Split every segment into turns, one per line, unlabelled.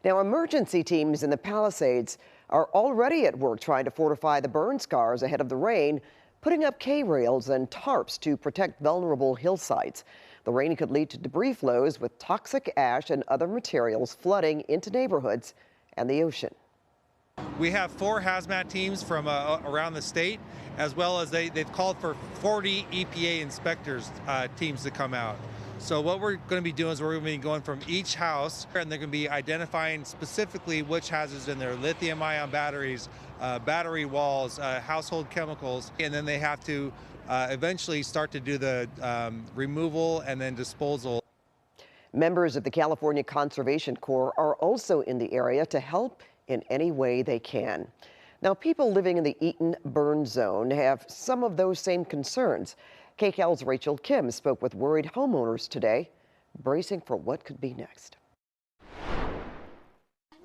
Now, emergency teams in the Palisades are already at work trying to fortify the burn scars ahead of the rain, putting up K-rails and tarps to protect vulnerable hillsides. The rain could lead to debris flows with toxic ash and other materials flooding into neighborhoods and the ocean.
We have 4 hazmat teams from around the state, as well as they've called for 40 EPA inspectors teams to come out. So what we're going to be doing is we're going to be going from each house, and they're going to be identifying specifically which hazards in there: lithium-ion batteries, battery walls, household chemicals, and then they have to eventually start to do the removal and then disposal.
Members of the California Conservation Corps are also in the area to help in any way they can. Now, people living in the Eaton burn zone have some of those same concerns. KCAL's Rachel Kim spoke with worried homeowners today, bracing for what could be next.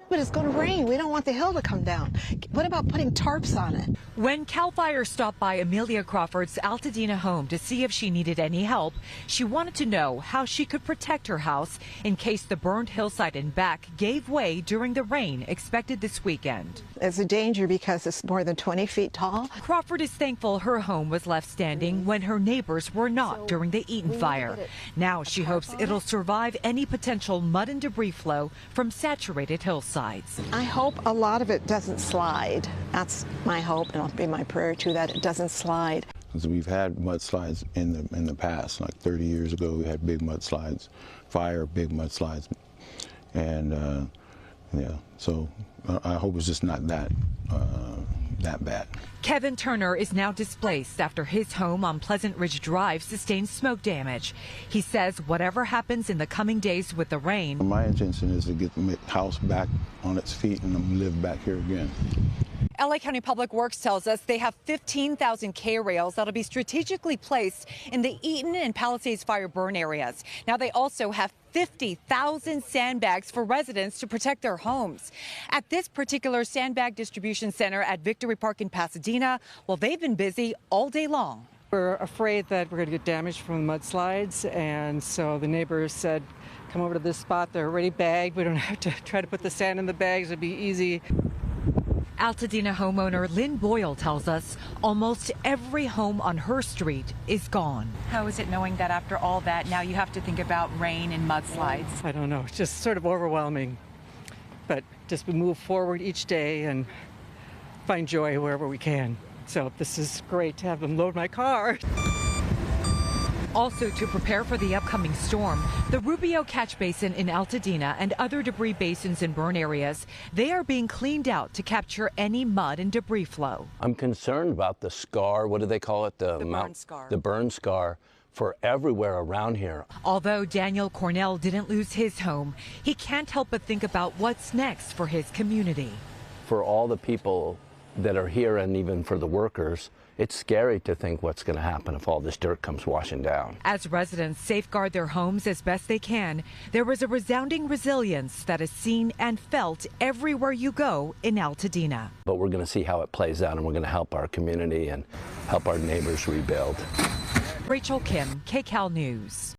But it's going to rain. We don't want the hill to come down. What about putting tarps on it?
When CAL FIRE stopped by Amelia Crawford's Altadena home to see if she needed any help, she wanted to know how she could protect her house in case the burned hillside and back gave way during the rain expected this weekend.
It's a danger because it's more than 20 feet tall.
Crawford is thankful her home was left standing when her neighbors were not during the Eaton Fire. Now she hopes it'll survive any potential mud and debris flow from saturated hillsides.
I hope a lot of it doesn't slide. That's my hope, and it'll be my prayer too, that it doesn't slide.
We've had mudslides in the past, like 30 years ago. We had big mudslides, big mudslides, and yeah. So I hope it's just not that bad.
Kevin Turner is now displaced after his home on Pleasant Ridge Drive sustained smoke damage. He says whatever happens in the coming days with the rain.
My intention is to get the house back on its feet and live back here again.
LA County Public Works tells us they have 15,000 K-rails that'll be strategically placed in the Eaton and Palisades fire burn areas. Now they also have 50,000 sandbags for residents to protect their homes. At this particular sandbag distribution center at Victory Park in Pasadena, well, they've been busy all day long.
We're afraid that we're going to get damaged from the mudslides, and so the neighbors said, come over to this spot. They're already bagged. We don't have to try to put the sand in the bags. It'd be easy.
Altadena homeowner Lynn Boyle tells us almost every home on her street is gone. How is it knowing that after all that, now you have to think about rain and mudslides?
I don't know. It's just sort of overwhelming. But just we move forward each day and find joy wherever we can. So this is great to have them load my car.
Also, to prepare for the upcoming storm, the Rubio Catch Basin in Altadena and other debris basins in burn areas, they are being cleaned out to capture any mud and debris flow.
I'm concerned about the scar, what do they call it?
The burn scar.
The burn scar for everywhere around here.
Although Daniel Cornell didn't lose his home, he can't help but think about what's next for his community.
For all the people that are here and even for the workers, it's scary to think what's going to happen if all this dirt comes washing down.
As residents safeguard their homes as best they can, there is a resounding resilience that is seen and felt everywhere you go in Altadena.
But we're going to see how it plays out, and we're going to help our community and help our neighbors rebuild.
Rachel Kim, KCAL News.